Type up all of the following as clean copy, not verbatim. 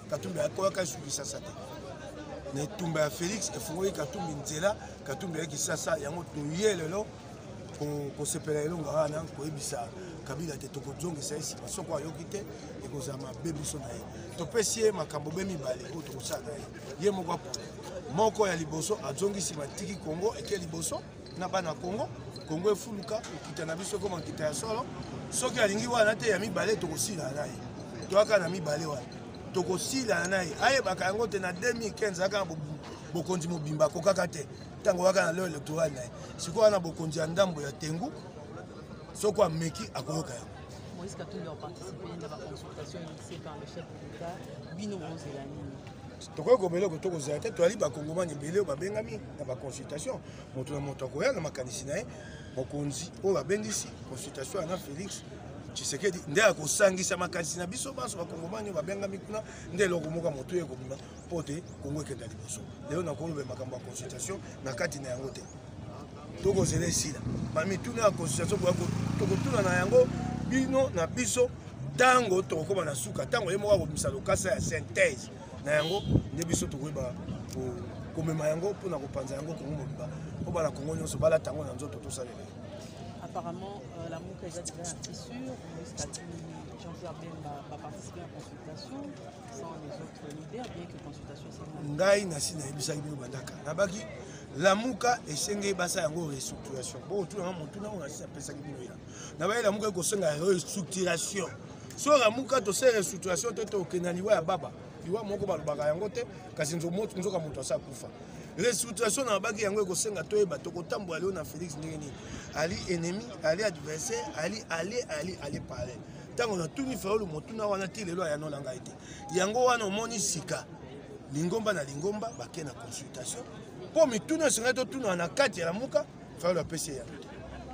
Katumbi akoyaka Kisasa te. Ne tumba ya Félix efungoyi Katumbi nzela Katumbi yaki sasa yango toye lelo ko sepela elonga wana ko ebisa Kabila te tokozongisa esi basoko ayoki te ekozama bebiso na ye. Topesi makambo be mibale o tokosala ye. Ye moko ya liboso azongisi matiki Congo eke liboso na bana Congo Congo efuluka okita na biso koma kita ya solo soki alingi wana te ya mibale tokosila na ye. Toaka na mibale wana tokosila na ye. Ayebaka yango te na 2015 aka bokonzi mobimba kokaka te tango waka na leo électoral na ye. Siko wana bokonzi ya ndambo ya Tengu soko ameki akoyoka yango. Moïse Katumbi a participé à la consultation initiée par le chef de l'État Bino Zelani. Toko gobelo ko toko zate to ali ba kongomani beleo ba bengami na ba consultation moto na moto ko ya na makanisi na ye mokonzi o ba bengisi consultation na Félix Tshisekedi nde akosangisa makanisi na biso baso ba kongomani ba bengami kuna nde loko moka moto ye ko bima pote Kongo ekenda liboso leo na ko be makambo ya consultation na kati na yango te toko zele sila ba mituna ya consultation ko toko tuna na yango bino na biso tango toko koma na suka tango ye moka ko bimisa lokasa ya synthèse na yango nde biso tokoyeba komema yango mpona kopanza yango Kongo mobimba po bana Kongo nyonso balata yango na nzoto tosalela. Apparemment, la MOUC est déjà un fissure. Jean-Pierre Bemba va participer à la consultation sans les autres leaders, bien que la consultation soit... Ngai nasi na ebisaki bino bandaka nabaki la muka esenge basa yango restructuration bo tout na motuna on a pesaki bino ya nabaye la muka kosenga restructuration so la muka to se restructuration to kenaliwa ya baba liwa moko balobaka yango te kasi nzoka moto asa kufa restructuration na baki yango ekosenga toyeba tokotambola leo na Félix ndenge nini ali ennemi ali adversaire ali parler tango na tuni faulu motuna wana ti lelo ya nolanga ite yango wana omoni sika lingomba na lingomba bake na consultation po mituna senga to tuna na kati ya la muka faulu apesi ya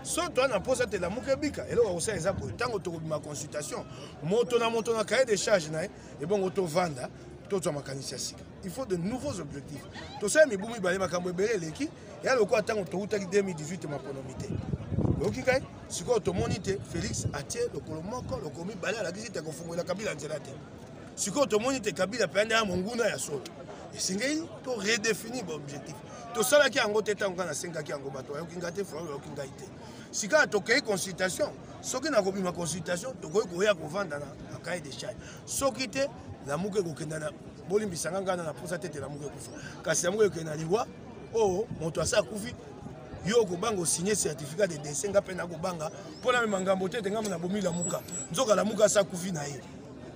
so to na posa te la muka bika eloko kosa eza po tango to ma consultation moto na cahier de charge na et bon auto vanda to to makanisi sika il faut de nouveaux objectifs to ça mi bumi bale makambo ebele leki ya loko tango to utaki 2018 maponomité loki kai siko to monite Félix atie lokolo moko lokomi bale la kisi te ko fungola Kabila nzela te siko to monite Kabila pende ya monguna ya solo esingei to redéfinir objectif to sala ki yango te tango na senga ki yango bato yoki ngate fo yoki ngaite sika to kei consultation soki na kobima consultation to ko ya ko vanda na cahier de charge soki te la muke ko kendana bolimbisanga ngana na posa tete la muke kufa kasi la muke ko na liwa o moto asa kufi yo ko bango signer certificat de décès nga pena ko banga pona me mangambo tete ngam na bomi la muka nzoka la muka asa kufi na ye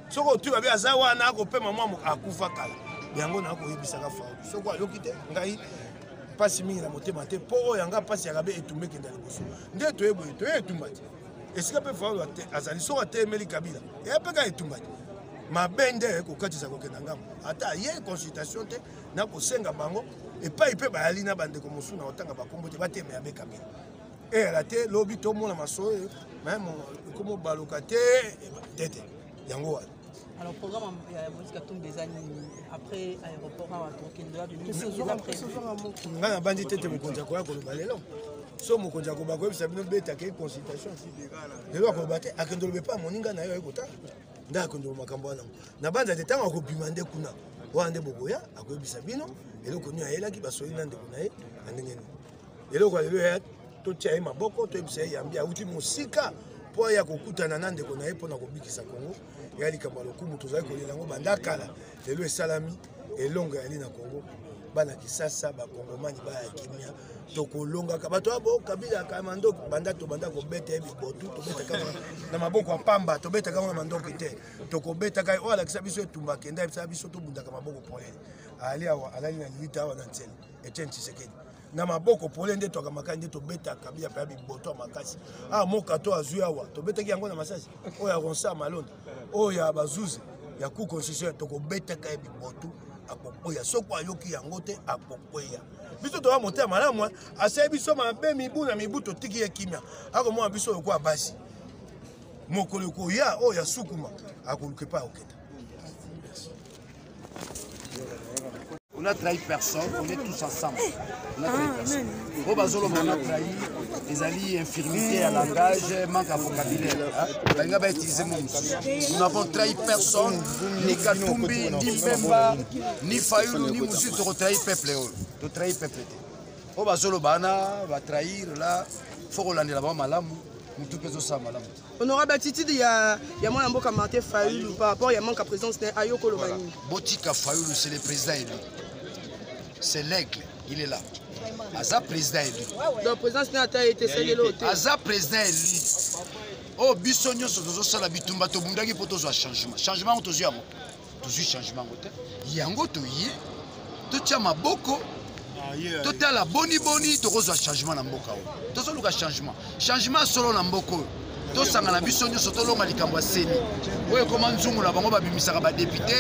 soko tu ba aza wana ko pe mama akufa kala yango na ko yebisaka fa soko ayoki te ngai pasi mingi na motema te po yanga pasi yakabe etumbe kenda liboso nde to yebo to etumbati esika pe fa azali so atemeli Kabila e apeka etumbati mabende ko katisa ko kenda ngam ata ye consultation te na ko senga bango e pa ipe ba ali na bande ko musuna otanga bakombo te bateme ya bekabila e la te lobi to mona masoe même comme baloka te tete yango wa. Alors, le programme Moïse Katumbi après l'aéroport à Tokenda, de ce après. On a bandit tête mon contact quoi le balelo. So mon contact ba ko bisa bino beta ke consultation. Le lo ko baté akendo le pas moninga na yo ekota. Nda ko ndo makambo na. Na banda de tango ko bimande kuna. Wa ande bogoya akoyebisa bino eloko ni ayela ki basoli na ndeko na ye andengeni. Eloko lelo ya to tia maboko to ebisa yambi auti musika po ya kokutana na ndeko na ye pona kobikisa Kongo. Yali kama lokumu tozali kolela ngo bandakala lelo esalami elonga yali na Kongo bana kisasa ba kongomani ba ya kimia tokolonga ka bato abo Kabila kama ndoko banda to banda ko beta ebi botu to beta kama na maboko ya pamba to beta kama mandoko te to ko beta kai ola kisa biso etumba kenda bisa biso to bunda kama maboko polele ali awa alali na lita awa na ntsele Etienne Tshisekedi na maboko polele nde to kama kandi to beta Kabila pa bi boto makasi moka to azui awa to beta ki yango na masasi oya ronsa malonda oya bazuzi ya ku constitution to ko beta kai bi botu apopoya soko ayoki yango te apopoya biso to monter malamu asa biso mabe mibu na mibu to tiki ya kimia ako mo biso ko abasi mokolo ko ya o ya sukuma akoluke pa oketa. n'a trahi personne, on est tous ensemble. On a trahi personne. Au Bazolo, on a trahi les alliés, infirmité à langage, manque à vocabulaire. Nous n'avons trahi personne, ni Katumbi, ni Mbemba, ni Fayoulou, ni Moussi, tu as trahi peuple. Tu as trahi peuple. Au Bazolo, Bana va trahir là, il faut Rolande là-bas, Malamou. Honorable Titi, il y a moins un mot Martin Fayoulou par rapport à manque à présence d'un Ayoko Lobani. Botika Fayoulou, c'est le président élu. C'est l'aigle, il est là. Aza président élu. Le président n'a été celle de l'autre. Aza président élu. Oh, Bissonio, c'est la bitumba, to bundagi pour tous changement. Changement, on tous changement. Yango, to y to tiens ma boko. Total la boni, to rose changement na mboka. To so luka changement. Changement solo na mboko. To sanga na Bissonio, so to longa likambo seni. Oye comment nzungu na bango babimisaka ba député,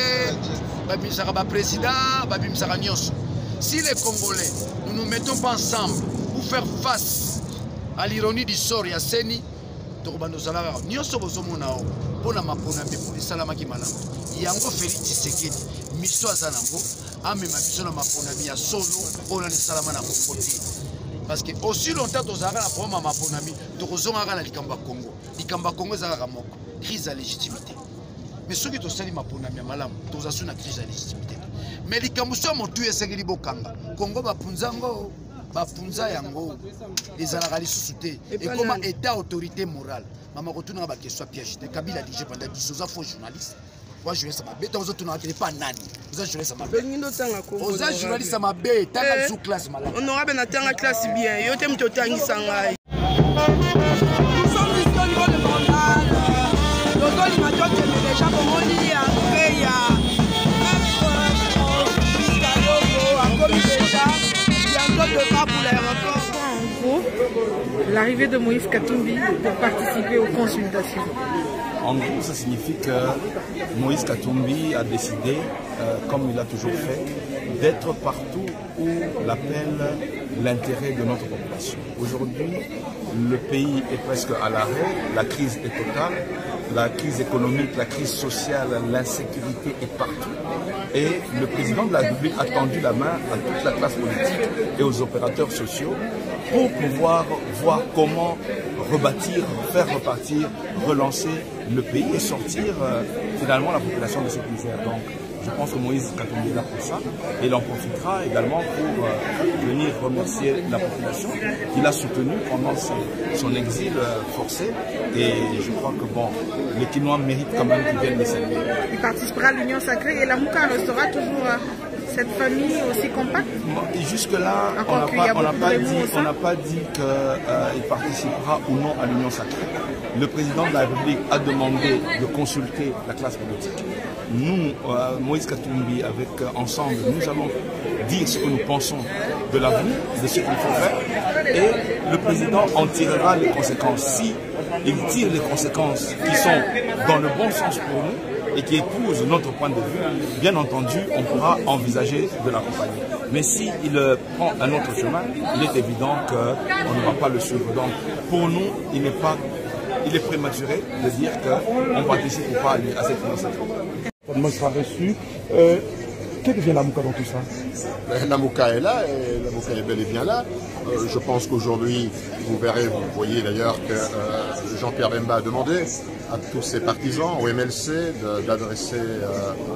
babimisaka ba président, babimisaka nyonso. Si les Congolais, nous ne nous mettons pas ensemble pour faire face à l'ironie du sort et à Seni, nyonso bozomona pona mapona mpe salama ki malamu. Yango Félix Tshisekedi, miso azanango, amema biso na mapona ya solo pona ni salama na côté. Parce que aussi longtemps tozaka na problème mapona mi, tokozonga na likamba Congo. Likamba Congo ezaka moko, crise à légitimité. Mais ceux qui tosali mapona ya malamu, tozasu na crise à légitimité. Mais les Kamoussa Montu et Segeli Bokanga, Congo Bapunzango, Bapunza Yango, les analystes sous-soutés, et comment État autorité morale. Maman retourne à question piège. Kabila a dit pendant 10 ans, faux journaliste. Moi je vais ça ma bête, vous autres n'avez pas nani. Vous avez joué ça ma bête. Vous avez journaliste à ma bête, t'as pas sous classe malade. On aura bien atteint la classe bien, yo t'aimes tout tangi sangai. Nous sommes ici au niveau de Mandal. L'auto l'image de déjà comme on dit il y a En gros, l'arrivée de Moïse Katumbi pour participer aux consultations. En gros, ça signifie que Moïse Katumbi a décidé, comme il a toujours fait, d'être partout où l'appelle l'intérêt de notre population. Aujourd'hui, le pays est presque à l'arrêt, la crise est totale, la crise économique, la crise sociale, l'insécurité est partout. Et le président de la République a tendu la main à toute la classe politique et aux opérateurs sociaux pour pouvoir voir comment rebâtir, faire repartir, relancer le pays et sortir finalement la population de cette misère. Donc, je pense que Moïse Katumbi est là pour ça et il en profitera également pour venir remercier la population qu'il a soutenue pendant son exil forcé. Et je crois que bon, les Kinois méritent quand même qu'ils viennent les saluer. Il participera à l'Union sacrée et la Mouka restera toujours cette famille aussi compacte. Jusque-là, on n'a pas dit qu'il participera ou non à l'Union sacrée. Le président de la République a demandé de consulter la classe politique. Nous, Moïse Katumbi, ensemble, nous allons dire ce que nous pensons de l'avenir, de ce qu'il faut faire. Et le président en tirera les conséquences. Si il tire les conséquences qui sont dans le bon sens pour nous et qui épousent notre point de vue, bien entendu, on pourra envisager de l'accompagner. Mais s'il prend un autre chemin, il est évident qu'on ne va pas le suivre. Donc, pour nous, il est prématuré de dire qu'on participe ou pas à cette initiative. Moi, sera reçu. Qu'est-ce que vient la Mouka dans tout ça? La Mouka est là, et la Mouka est bel et bien là. Je pense qu'aujourd'hui, vous voyez d'ailleurs que Jean-Pierre Bemba a demandé à tous ses partisans, au MLC, d'adresser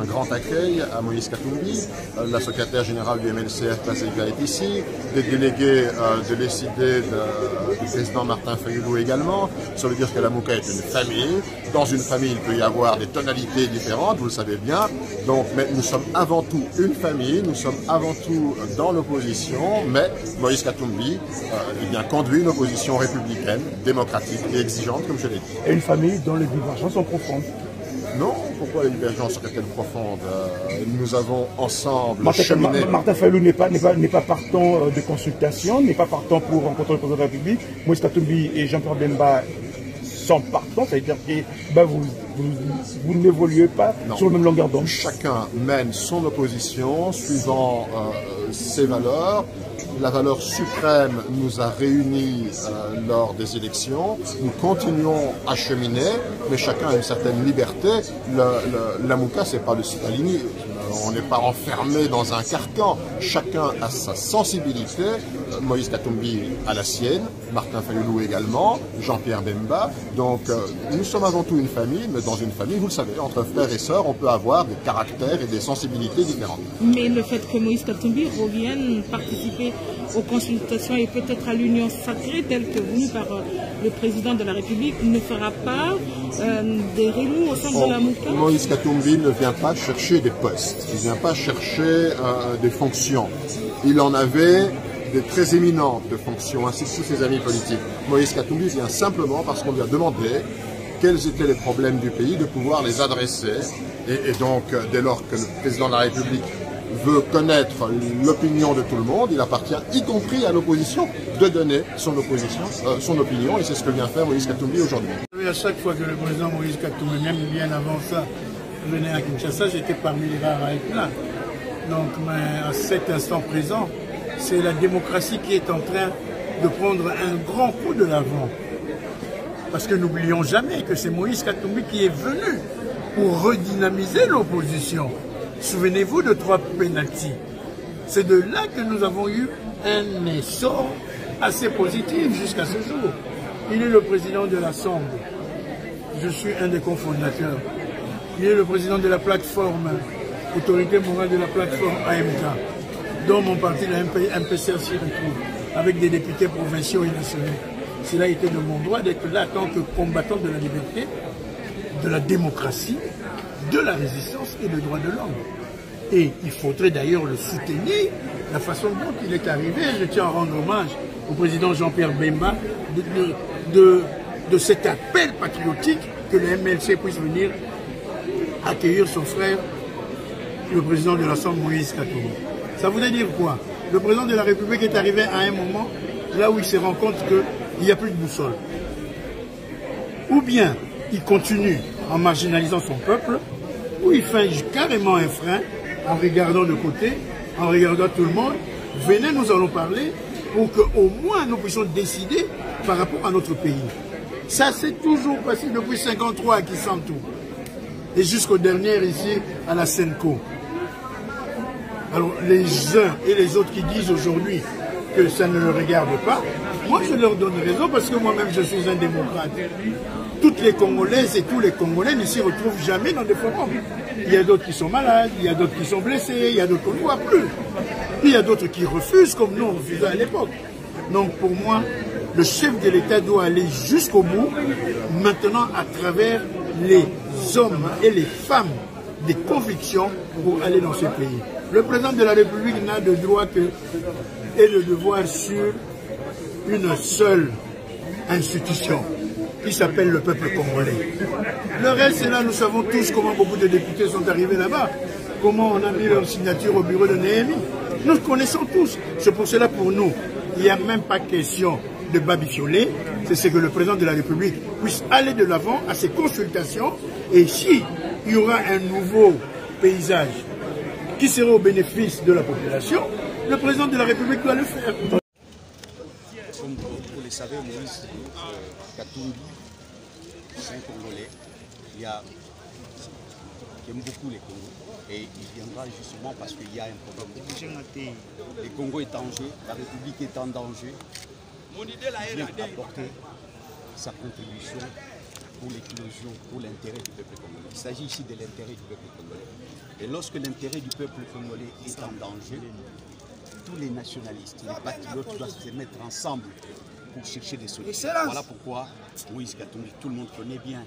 un grand accueil à Moïse Katumbi. La secrétaire générale du MLCR, Paseka, est ici. Des délégués de l'ECD du président Martin Fayoulou également. Ça veut dire que la Mouka est une famille. Dans une famille, il peut y avoir des tonalités différentes, vous le savez bien. Donc, mais nous sommes avant tout une famille, nous sommes avant tout dans l'opposition, mais Moïse Katumbi conduit une opposition républicaine, démocratique et exigeante, comme je l'ai dit. Et une famille dont les divergences sont profondes. Non, pourquoi les divergences seraient-elles profondes? Nous avons ensemble cheminé. Martin Fayoulou n'est pas partant de consultation, n'est pas partant pour rencontrer le président de la République. Moïse Katumbi et Jean-Pierre Bemba sont partants, c'est-à-dire que vous n'évoluez pas sur la même longueur d'onde. Chacun mène son opposition suivant ses valeurs. La valeur suprême nous a réunis lors des élections. Nous continuons à cheminer, mais chacun a une certaine liberté. La Mouka, ce n'est pas le stalinisme. on n'est pas enfermé dans un carcan. Chacun a sa sensibilité. Moïse Katumbi a la sienne, Martin Fayulu également, Jean-Pierre Bemba. Donc nous sommes avant tout une famille, mais dans une famille, vous le savez, entre frères et sœurs, on peut avoir des caractères et des sensibilités différentes. Mais le fait que Moïse Katumbi revienne participer aux consultations et peut-être à l'union sacrée telle que voulue par le président de la République ne fera pas des remous au sein de la Mouka. Moïse Katumbi ne vient pas chercher des postes, il ne vient pas chercher des fonctions. Il en avait des très éminentes de fonctions, ainsi que tous ses amis politiques. Moïse Katumbi vient simplement parce qu'on lui a demandé quels étaient les problèmes du pays, de pouvoir les adresser. Et donc, dès lors que le président de la République veut connaître l'opinion de tout le monde, il appartient, y compris à l'opposition, de donner son opinion, et c'est ce que vient faire Moïse Katumbi aujourd'hui. À chaque fois que le président Moïse Katumbi, même bien avant ça, venait à Kinshasa, j'étais parmi les rares à être là. Donc, mais à cet instant présent, c'est la démocratie qui est en train de prendre un grand coup de l'avant. Parce que n'oublions jamais que c'est Moïse Katumbi qui est venu pour redynamiser l'opposition. Souvenez-vous de 3 pénaltys. C'est de là que nous avons eu un essor assez positif jusqu'à ce jour. Il est le président de l'Assemblée. Je suis un des cofondateurs. Il est le président de la plateforme, autorité morale de la plateforme AMK, dont mon parti, la MPCR, s'y retrouve, avec des députés provinciaux et nationaux. Cela a été de mon droit d'être là en tant que combattant de la liberté, de la démocratie, de la résistance et des droits de l'homme. Et il faudrait d'ailleurs le soutenir, la façon dont il est arrivé. Je tiens à rendre hommage au président Jean-Pierre Bemba de cet appel patriotique que le MLC puisse venir accueillir son frère, le président de l'Assemblée, Moïse Katumbi. Ça voudrait dire quoi? Le président de la République est arrivé à un moment là où il se rend compte qu'il n'y a plus de boussole. Ou bien il continue en marginalisant son peuple, ou il fait carrément un frein en regardant de côté, en regardant tout le monde. Venez, nous allons parler pour qu'au moins nous puissions décider par rapport à notre pays. Ça s'est toujours passé depuis 1953 à Kisantou et jusqu'au dernier ici à la Senko. Alors les uns et les autres qui disent aujourd'hui que ça ne le regarde pas, moi je leur donne raison parce que moi-même je suis un démocrate. Toutes les Congolaises et tous les Congolais ne s'y retrouvent jamais dans des forums. Il y a d'autres qui sont malades, il y a d'autres qui sont blessés, il y a d'autres qu'on ne voit plus. Il y a d'autres qui refusent comme nous on refusait à l'époque. Donc pour moi, le chef de l'État doit aller jusqu'au bout, maintenant à travers les hommes et les femmes des convictions pour aller dans ce pays. Le président de la République n'a de droit que et le devoir sur une seule institution qui s'appelle le peuple congolais. Le reste, c'est là, nous savons tous comment beaucoup de députés sont arrivés là-bas, comment on a mis leur signature au bureau de Néhémie. Nous connaissons tous. C'est pour cela, pour nous, il n'y a même pas question de babifioler. C'est ce que le président de la République puisse aller de l'avant à ses consultations. Et si il y aura un nouveau paysage qui sera au bénéfice de la population, le président de la République doit le faire. Comme vous le savez, Moïse Katumbi, c'est un Congolais qui aime beaucoup les Congos. Et il viendra justement parce qu'il y a un problème. Le Congo est en jeu, la République est en danger. Il vient apporter sa contribution pour l'éclosion, pour l'intérêt du peuple congolais. Il s'agit ici de l'intérêt du peuple congolais. Et lorsque l'intérêt du peuple congolais est en danger, tous les nationalistes, les patriotes doivent se mettre ensemble pour chercher des solutions. Voilà pourquoi Moïse Katumbi, tout le monde connaît bien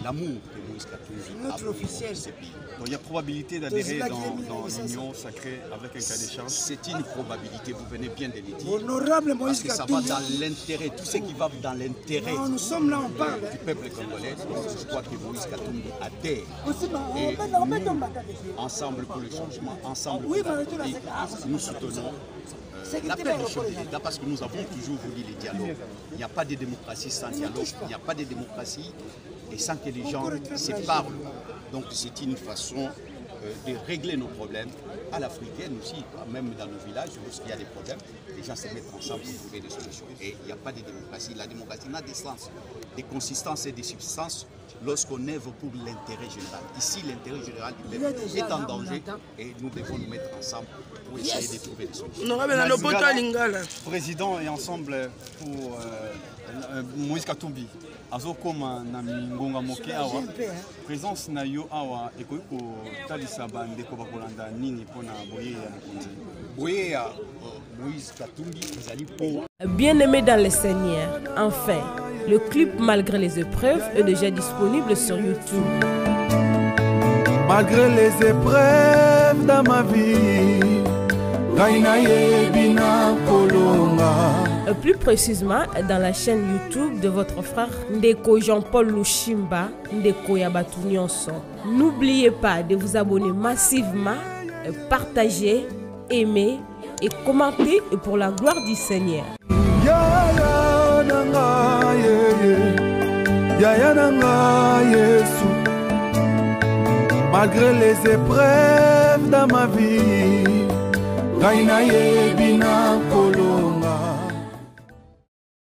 l'amour que Moïse Katumbi a pour ces pays. Donc il y a probabilité d'adhérer dans l'union sacrée avec un cas d'échange. C'est une probabilité, vous venez bien de le dire. Honorable Moïse Katumbi. Parce que ça va dans l'intérêt, tout ce qui va dans l'intérêt du peuple congolais. Je crois que Moïse Katumbi adhère. Et nous, ensemble pour le changement, ensemble pour la République, nous soutenons l'appel du chef de l'État parce que nous avons toujours voulu les dialogues. Il n'y a pas de démocratie sans dialogue, il n'y a pas de démocratie et sans que les gens se parlent. Donc c'est une façon de régler nos problèmes à l'africaine aussi, même dans nos villages, lorsqu'il y a des problèmes, les gens se mettent ensemble pour trouver des solutions. Et il n'y a pas de démocratie. La démocratie n'a des sens, des consistances et des substances lorsqu'on œuvre pour l'intérêt général. Ici, l'intérêt général du peuple est en danger et nous devons nous mettre ensemble pour essayer de trouver des solutions. Président et ensemble pour Moïse Katumbi. Azokoma na mingonga moke awa présence na yo awa ekoiko talisa bandeko bakolanda nini pona boye ya mokonzi boye ya Moïse Katumbi ezali po. Bien-aimé dans le Seigneur, enfin, le clip Malgré les épreuves est déjà disponible sur YouTube. Malgré les épreuves dans ma vie, plus précisément dans la chaîne YouTube de votre frère Ndeko Jean-Paul Lushimba, Ndeko Yabatu Nyonso. N'oubliez pas de vous abonner massivement, partager, aimer et commenter pour la gloire du Seigneur. Malgré les épreuves dans ma vie, Gaina ye bina